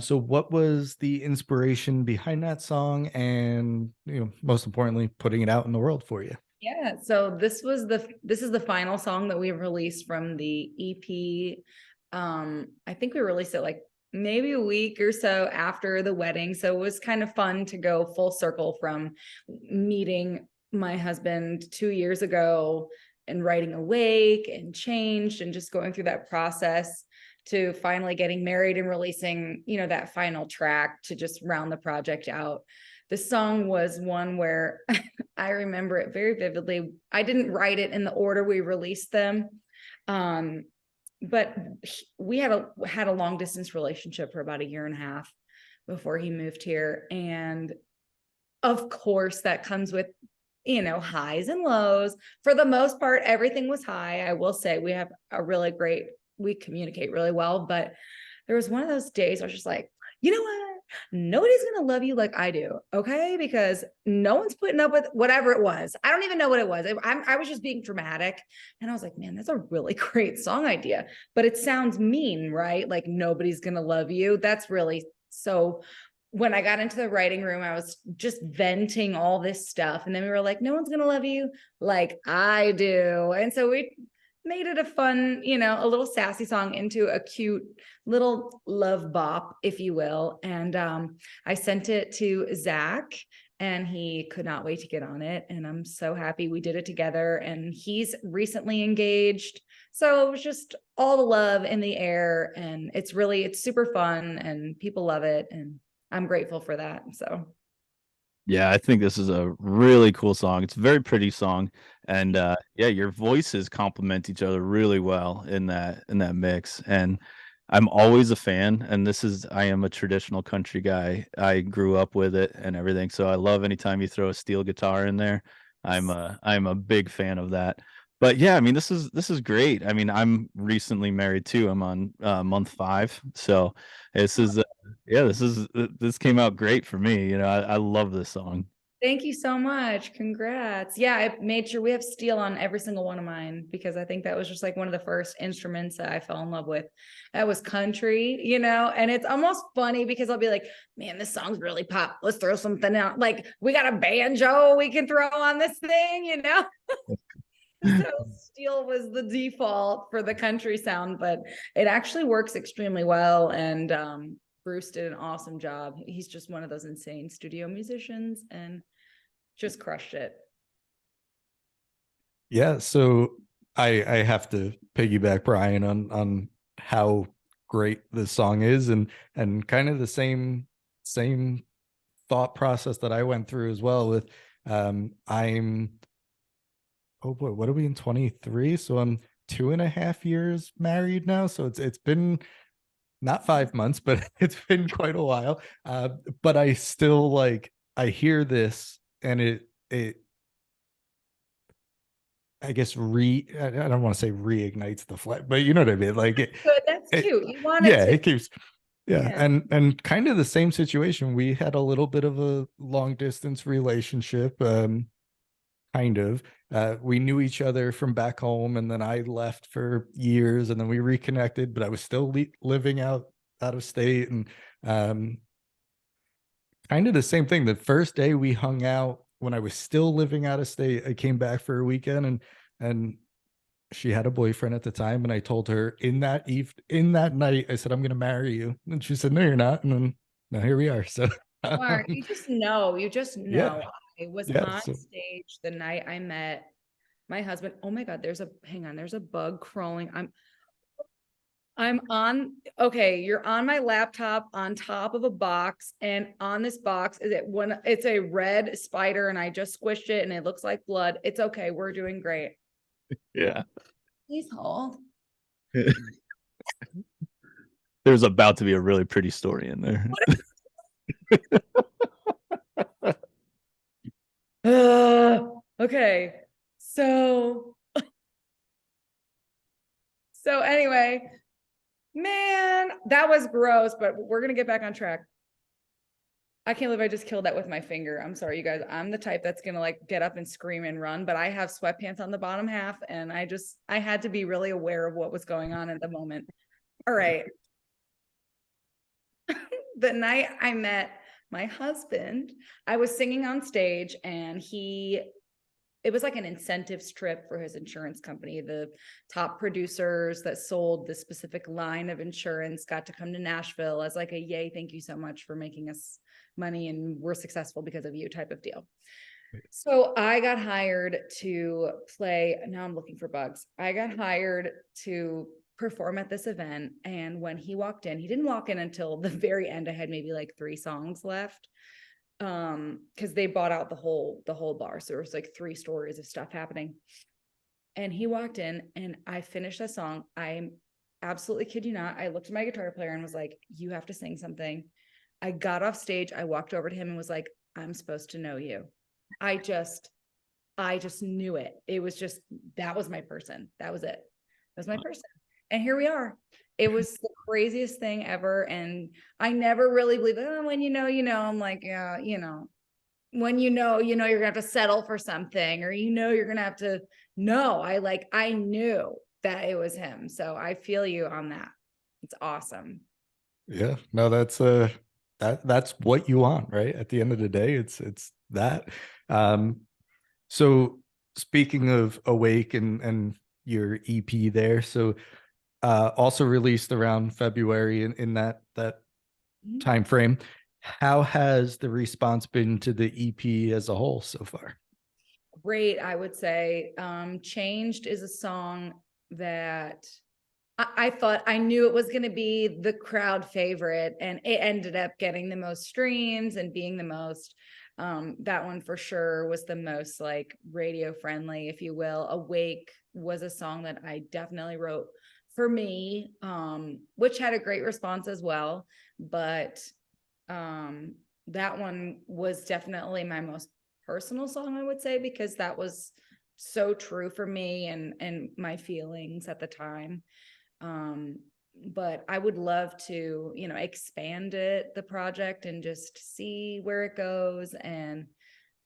So what was the inspiration behind that song, and most importantly, putting it out in the world for you? Yeah, so this is the final song that we released from the EP. I think we released it like maybe a week or so after the wedding. So it was kind of fun to go full circle from meeting my husband 2 years ago and writing Awake and Changed and just going through that process to finally getting married and releasing, that final track to just round the project out. The song was one where I remember it very vividly. I didn't write it in the order we released them. But we had a long distance relationship for about 1.5 years before he moved here. And of course that comes with, highs and lows. For the most part, everything was high. I will say we communicate really well, but there was one of those days I was just like, you know what? Nobody's going to love you like I do. Okay. Because no one's putting up with whatever it was. I don't even know what it was. I was just being dramatic. And I was like, man, that's a really great song idea, but it sounds mean, right? Like nobody's going to love you. That's really so. When I got into the writing room, I was just venting all this stuff. And then we were like, no one's going to love you like I do. And so we made it a fun, a little sassy song into a cute little love bop, if you will. And I sent it to Zach and he could not wait to get on it. And I'm so happy we did it together. And he's recently engaged. So it was just all the love in the air. And it's super fun and people love it. And I'm grateful for that. So Yeah, I think this is a really cool song. It's a very pretty song. And yeah, your voices complement each other really well in that mix. And I'm always a fan. And I am a traditional country guy. I grew up with it and everything. So I love anytime you throw a steel guitar in there. I'm a big fan of that. But yeah, I mean, this is great. I mean, I'm recently married too. I'm on month 5. So this is yeah, this came out great for me. I love this song. thank you so much. Congrats. Yeah, I made sure we have steel on every single one of mine because I think that was just like one of the first instruments that I fell in love with. That was country, and it's almost funny because I'll be like, man, this song's really pop. Let's throw something out. Like we got a banjo we can throw on this thing. So steel was the default for the country sound, but it actually works extremely well. And Bruce did an awesome job. He's just one of those insane studio musicians and just crushed it. Yeah, so I have to piggyback Brian on how great this song is and kind of the same thought process that I went through as well with I'm oh boy, what are we in 23? So I'm 2.5 years married now. So it's been not 5 months, but it's been quite a while. But I still I hear this and it I guess I don't want to say reignites the flag, but you know what I mean? Like Good, that's cute. You wanted yeah, to. it keeps yeah. And kind of the same situation. We had a little bit of a long distance relationship. Kind of. We knew each other from back home, and then I left for years, and then we reconnected, but I was still living out of state, and kind of the same thing. The first day we hung out when I was still living out of state, I came back for a weekend, and she had a boyfriend at the time, and I told her in that night, I said, I'm gonna marry you, and she said, no, you're not, and then now here we are. So Mark, you just know. Yeah. I was Yeah, on so stage the night I met my husband. Oh my God, there's a bug crawling. I'm on, okay, you're on my laptop on top of a box, and on this box it's a red spider, and I just squished it and it looks like blood. It's okay, we're doing great. Yeah. Please hold. There's about to be a really pretty story in there. Okay, so anyway, man, that was gross, but we're gonna get back on track. I can't believe I just killed that with my finger. I'm sorry, you guys. I'm the type that's gonna get up and scream and run, but I have sweatpants on the bottom half, and I had to be really aware of what was going on at the moment. All right. The night I met my husband, I was singing on stage, and it was like an incentive trip for his insurance company. The top producers that sold this specific line of insurance got to come to Nashville as like a yay, thank you so much for making us money and we're successful because of you type of deal. So I got hired to play. Now I'm looking for bugs. I got hired to perform at this event. And when he walked in, he didn't walk in until the very end. I had maybe like 3 songs left. Because they bought out the whole bar. So there was like 3 stories of stuff happening. And he walked in and I finished a song. I'm absolutely kid you not. I looked at my guitar player and was like, you have to sing something. I got off stage. I walked over to him and was like, I'm supposed to know you. I just knew it. It was just, that was my person. That was it. That was my person. And here we are. It was the craziest thing ever. And I never really believed, oh, when you know, I'm like, yeah, when you're gonna have to settle for something, or you're gonna have to know. I knew that it was him. So I feel you on that. It's awesome. Yeah, no, that's what you want, right? At the end of the day, it's that. So speaking of Awake and your EP there, so also released around February in that time frame. How has the response been to the EP as a whole so far? Great, I would say. Changed is a song that I thought, I knew it was going to be the crowd favorite, and it ended up getting the most streams and being the most, that one for sure was the most like radio friendly, if you will. Awake was a song that I definitely wrote for me, which had a great response as well. But that one was definitely my most personal song, I would say, because that was so true for me and my feelings at the time. But I would love to, expand the project and just see where it goes. And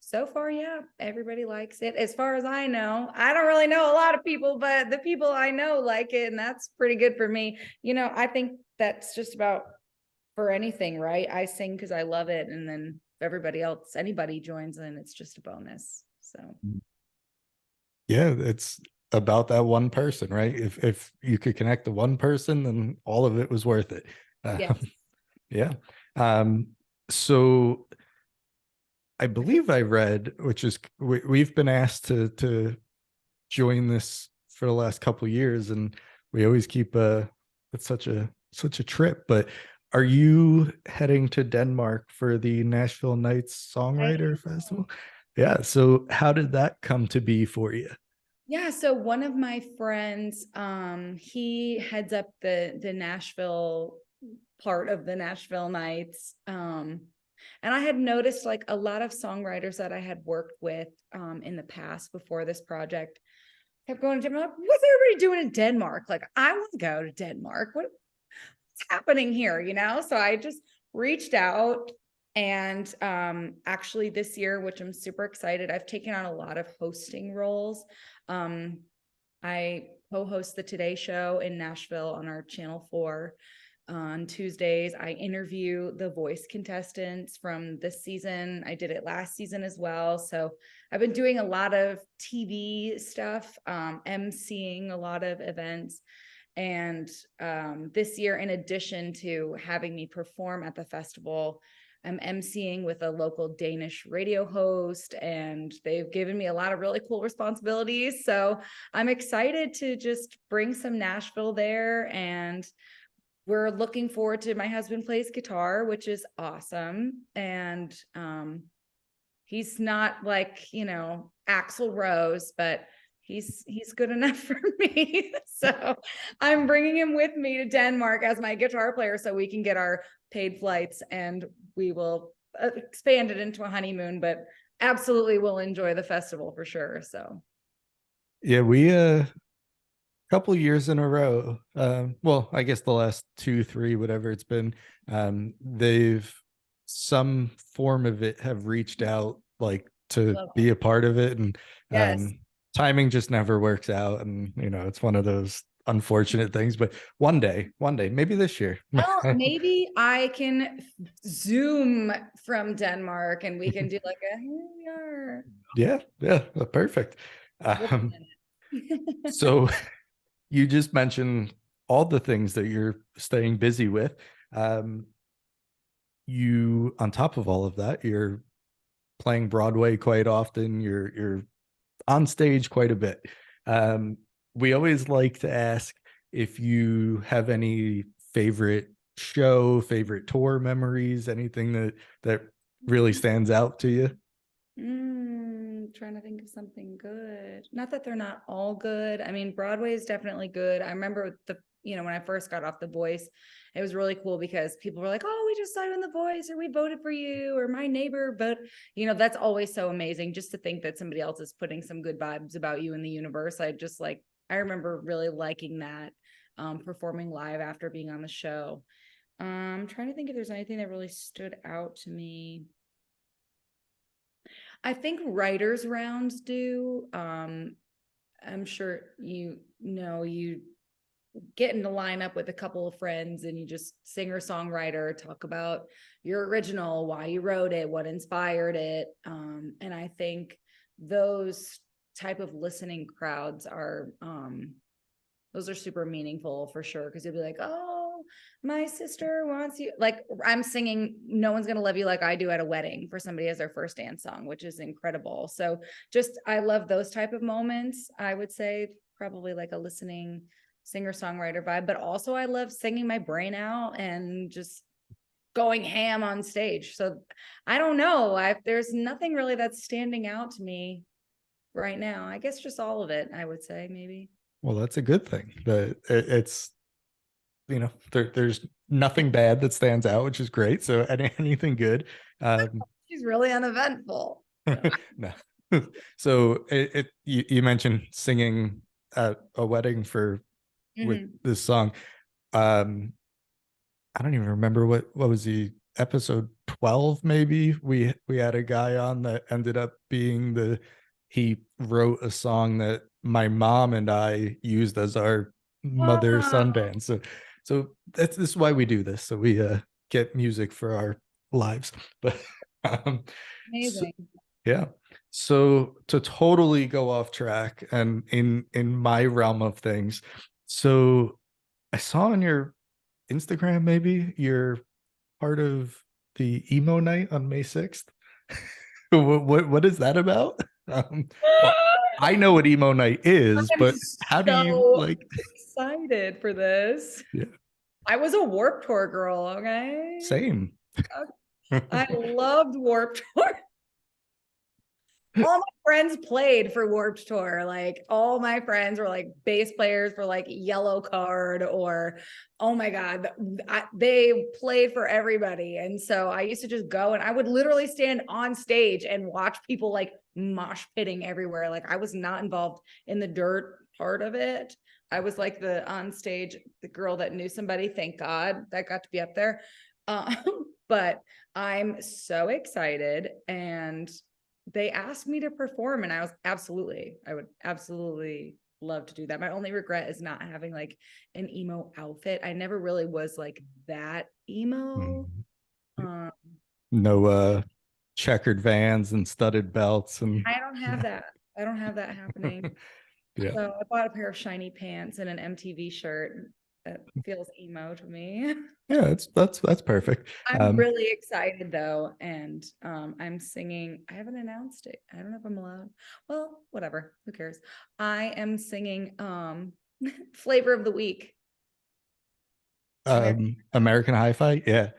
so far, yeah, everybody likes it. As far as I know, I don't really know a lot of people, but the people I know like it, and that's pretty good for me. I think that's just about for anything, right? I sing because I love it. And then if everybody else, anybody joins in, it's just a bonus. So Yeah, it's about that one person, right? If you could connect to one person, then all of it was worth it. yes. Yeah. So I believe I read, which is we've been asked to join this for the last couple of years, and we always keep it's such a trip. But are you heading to Denmark for the Nashville Nights Songwriter Festival? Yeah. So how did that come to be for you? Yeah, so one of my friends, he heads up the Nashville part of the Nashville Nights. And I had noticed like a lot of songwriters that I had worked with in the past before this project kept going to Denmark. Like, what's everybody doing in Denmark? Like, I want to go to Denmark. What's happening here? So I just reached out. And actually this year, which I'm super excited, I've taken on a lot of hosting roles. I co-host the Today Show in Nashville on our Channel 4. On Tuesdays, I interview the voice contestants from this season. I did it last season as well. So I've been doing a lot of TV stuff, emceeing a lot of events. And this year, in addition to having me perform at the festival, I'm emceeing with a local Danish radio host, and they've given me a lot of really cool responsibilities. So I'm excited to just bring some Nashville there. And we're looking forward to, my husband plays guitar, which is awesome. And he's not like, Axl Rose, but he's good enough for me. So I'm bringing him with me to Denmark as my guitar player so we can get our paid flights, and we will expand it into a honeymoon, but absolutely will enjoy the festival for sure. So Yeah, we couple years in a row, well, I guess the last 2 3 whatever it's been, they've some form of it have reached out like to be a part of it, and yes. timing just never works out, and it's one of those unfortunate things. But one day maybe this year. Well, maybe I can Zoom from Denmark and we can do like a, here we are. Yeah, perfect. So you just mentioned all the things that you're staying busy with. You, on top of all of that, you're playing Broadway quite often. You're on stage quite a bit. We always like to ask if you have any favorite show, favorite tour memories, anything that really stands out to you. Trying to think of something good. Not that they're not all good. I mean, Broadway is definitely good. I remember when I first got off The Voice, it was really cool because people were like, "Oh, we just saw you in The Voice, or we voted for you, or my neighbor." But that's always so amazing just to think that somebody else is putting some good vibes about you in the universe. I remember really liking that, performing live after being on the show. I'm trying to think if there's anything that really stood out to me. I think writers rounds do. I'm sure you get in the lineup with a couple of friends and you just singer-songwriter, talk about your original, why you wrote it, what inspired it. And I think those type of listening crowds are those are super meaningful for sure, because you'll be like, "Oh, my sister wants you." Like, I'm singing No One's Gonna Love You Like I Do at a wedding for somebody as their first dance song, which is incredible. So I love those type of moments. I would say probably like a listening singer-songwriter vibe, but also I love singing my brain out and just going ham on stage. So I don't know. There's nothing really that's standing out to me right now. I guess just all of it, I would say, maybe. Well, that's a good thing. It's there's nothing bad that stands out, which is great. So anything good. She's really uneventful. No. So you mentioned singing at a wedding with this song. I don't even remember what was the episode 12, maybe. We had a guy on that ended up being he wrote a song that my mom and I used as our mother-son dance. So this is why we do this. So we get music for our lives. But amazing. yeah. So to totally go off track and in my realm of things, so I saw on your Instagram, maybe you're part of the emo night on May 6th. What is that about? Well, I know what emo night is, but how do you excited for this? Yeah. I was a Warped Tour girl, okay? Same. I loved Warped Tour. All my friends played for Warped Tour. Like, all my friends were like bass players for like Yellow Card, or oh my God, they played for everybody. And so I used to just go and I would literally stand on stage and watch people like mosh pitting everywhere. Like, I was not involved in the dirt part of it. I was like the on stage, the girl that knew somebody, thank God, that got to be up there. But I'm so excited, and they asked me to perform, and I would absolutely love to do that. My only regret is not having like an emo outfit. I never really was like that emo. No checkered Vans and studded belts, and I don't have that. I don't have that happening. Yeah. So I bought a pair of shiny pants and an MTV shirt. That feels emo to me. Yeah, that's perfect. I'm really excited though, and I'm singing. I haven't announced it. I don't know if I'm allowed. Well, whatever. Who cares? I am singing Flavor of the Week. American Hi-Fi. Yeah.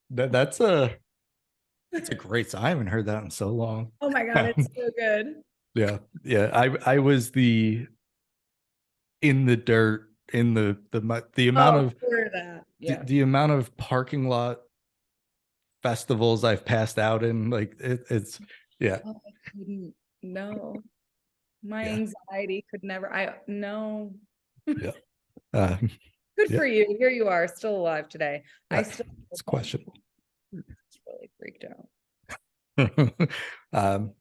That's a great song. I haven't heard that in so long. Oh my God, it's so good. Yeah. I was in the dirt, in the amount of that. Yeah. the amount of parking lot festivals I've passed out in, like it's yeah. Oh, I couldn't. No, my anxiety could never. No. Yeah. Good for you. Here you are, still alive today. It's questionable. It's really freaked out.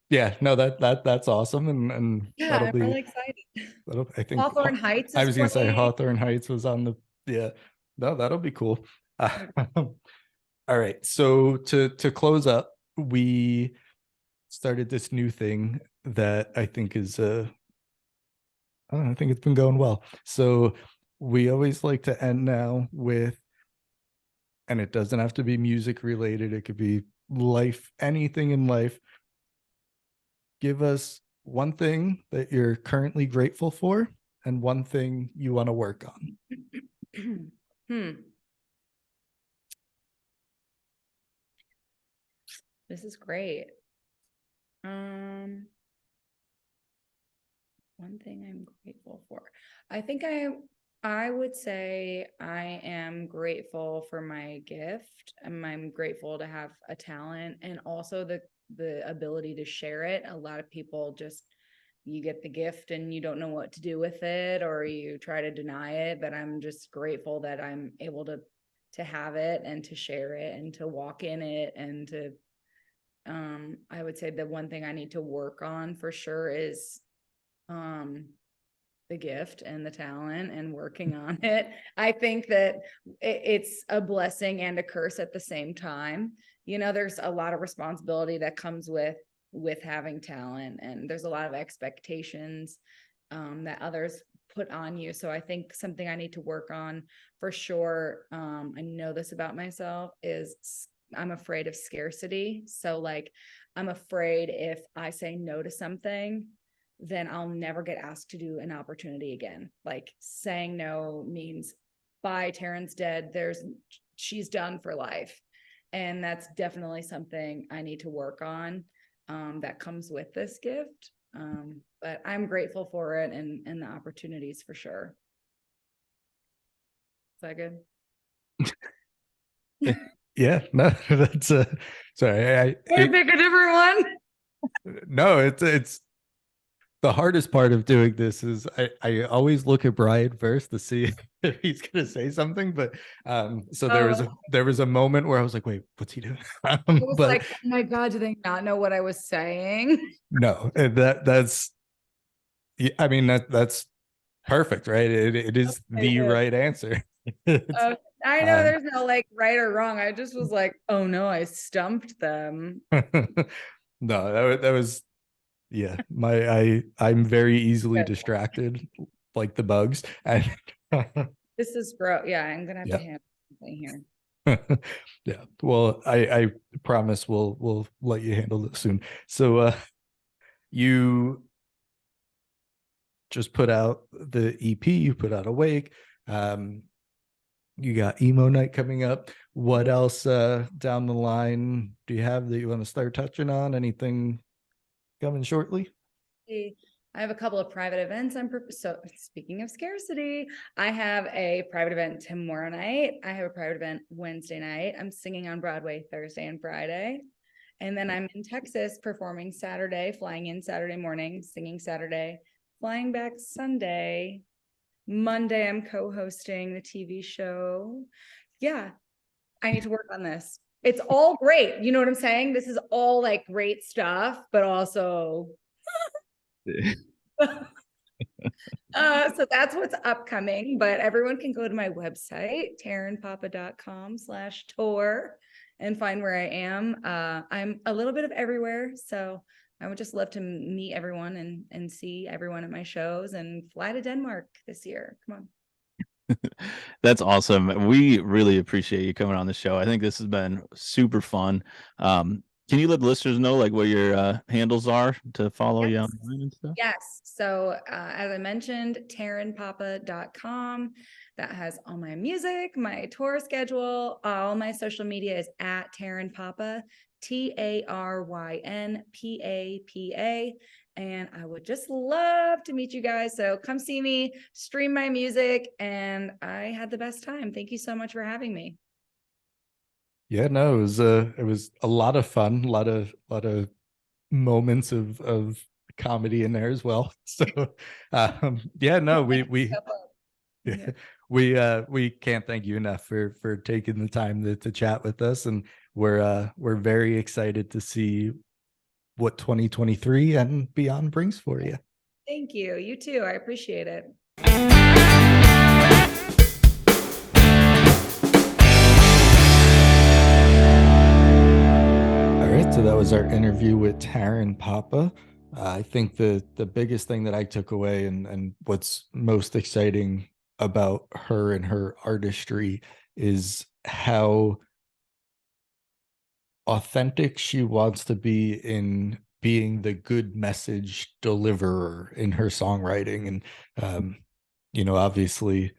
Yeah, no, that's awesome, and yeah, I'm really excited. I think Hawthorne Heights. I was gonna say Hawthorne Heights was on the no, that'll be cool. All right, so to close up, we started this new thing that I think is I think it's been going well. So we always like to end now with, and it doesn't have to be music related, it could be life, anything in life, give us one thing that you're currently grateful for and one thing you want to work on. This is great. One thing I'm grateful for. I think I would say I am grateful for my gift. I'm grateful to have a talent and also the ability to share it. A lot of people just, you get the gift and you don't know what to do with it, or you try to deny it, but I'm just grateful that I'm able to have it and to share it and to walk in it and to I would say the one thing I need to work on for sure is the gift and the talent and working on it. I think that it's a blessing and a curse at the same time. You know, there's a lot of responsibility that comes with having talent, and there's a lot of expectations that others put on you. So I think something I need to work on for sure, I know this about myself, is I'm afraid of scarcity. So like, I'm afraid if I say no to something, then I'll never get asked to do an opportunity again. Like, saying no means, bye, Taryn's dead. She's done for life. And that's definitely something I need to work on, that comes with this gift. But I'm grateful for it and the opportunities for sure. Is that good? Yeah, no, that's sorry. Can I pick a different one? No, it's the hardest part of doing this is I always look at Brian first to see if he's gonna say something, but so there was a moment where I was like, wait, what's he doing? It was But like, oh my God, do they not know what I was saying? no, that's yeah, I mean that's perfect, right? It is the right answer. I know there's no like right or wrong. I just was like, oh no, I stumped them. No, that was yeah. I'm very easily distracted, like the bugs. And This is gross. Yeah, I'm gonna have yeah. to handle something here. Yeah. Well, I promise we'll let you handle it soon. So you just put out the EP, you put out Awake. You got emo night coming up. What else down the line do you have that you want to start touching on? Anything coming shortly? I have a couple of private events. So speaking of scarcity, I have a private event tomorrow night. I have a private event Wednesday night. I'm singing on Broadway Thursday and Friday. And then I'm in Texas performing Saturday, flying in Saturday morning, singing Saturday, flying back Sunday. Monday, I'm co-hosting the TV show. Yeah, I need to work on this. It's all great. You know what I'm saying? This is all like great stuff, but also so that's what's upcoming. But everyone can go to my website, tarynpapa.com/tour, and find where I am. I'm a little bit of everywhere, so I would just love to meet everyone and see everyone at my shows and fly to Denmark this year. Come on. That's awesome. We really appreciate you coming on the show. I think this has been super fun. Can you let the listeners know like what your handles are to follow you online and stuff? Yes. So as I mentioned, tarynpapa.com. That has all my music, my tour schedule, all my social media is at Taryn Papa, TARYNPAPA. And I would just love to meet you guys. So come see me, stream my music, and I had the best time. Thank you so much for having me. Yeah, no, it was a lot of fun, a lot of moments of comedy in there as well. So yeah, no, we yeah, we can't thank you enough for taking the time to chat with us, and we're very excited to see what 2023 and beyond brings for you. Thank you. You too. I appreciate it. All right, so that was our interview with Taryn Papa. I think the biggest thing that I took away and what's most exciting about her and her artistry is how authentic she wants to be in being the good message deliverer in her songwriting. And obviously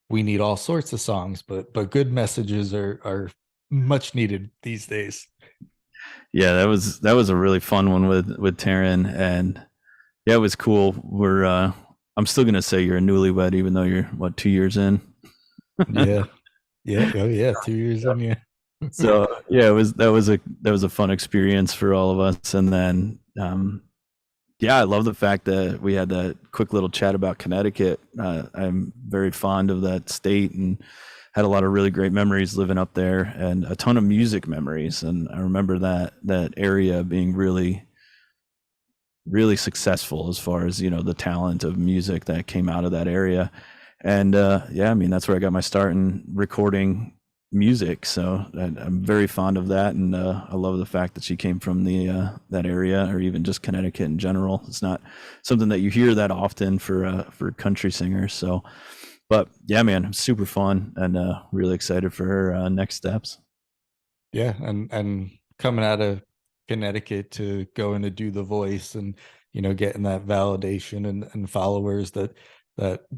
we need all sorts of songs, but good messages are much needed these days. Yeah, that was a really fun one with Taryn, and yeah, it was cool. I'm still gonna say you're a newlywed, even though you're 2 years in. Yeah. Oh yeah, 2 years in. Yeah. So yeah, that was a fun experience for all of us. And then yeah, I love the fact that we had that quick little chat about Connecticut. I'm very fond of that state and had a lot of really great memories living up there, and a ton of music memories. And I remember that area being really, really successful as far as, the talent of music that came out of that area. And yeah, I mean, that's where I got my start in recording music. So I'm very fond of that, and I love the fact that she came from that area, or even just Connecticut in general. It's not something that you hear that often for country singers. So, but yeah, man, super fun, and really excited for her next steps. Yeah, and coming out of Connecticut to going to do The Voice, and getting that validation and followers, that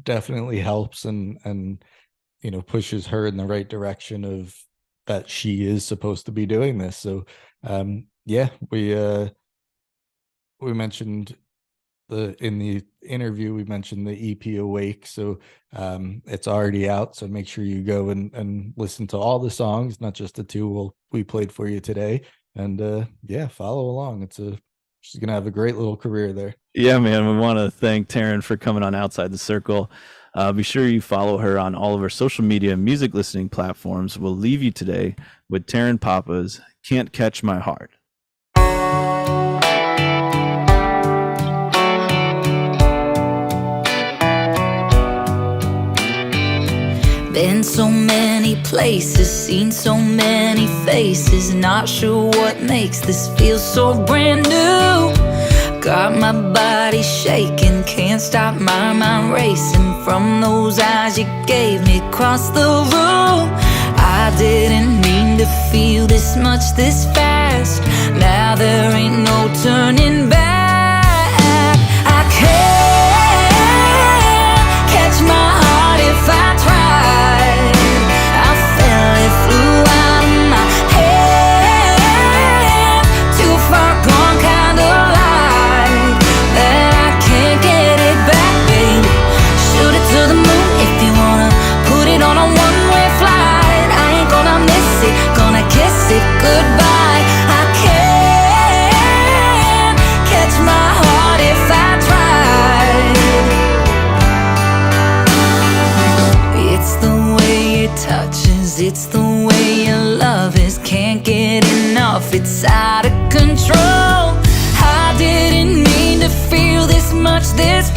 definitely helps, and pushes her in the right direction of that she is supposed to be doing this. So yeah, we mentioned in the interview, we mentioned the EP Awake. So it's already out, so make sure you go and listen to all the songs, not just the two we played for you today. And yeah, follow along. She's gonna have a great little career there. Yeah, man, we want to thank Taryn for coming on Outside the Circle. Be sure you follow her on all of our social media and music listening platforms. We'll leave you today with Taryn Papa's Can't Catch My Heart. Been so many places, seen so many faces, not sure what makes this feel so brand new. Got my body shaking, can't stop my mind racing from those eyes you gave me across the room. I didn't mean to feel this much this fast. Now there ain't no turning back. I can't catch my heart if I tried. I felt it flew out of my head. Too far gone kind of light that I can't get it back, baby. Shoot it to the moon if you wanna put it on a one-way flight. I ain't gonna miss it, gonna kiss it goodbye. I can't catch my heart if I tried. It's the way it touches, it's the way your love is. Can't get enough, it's out of control. I didn't mean to feel this much this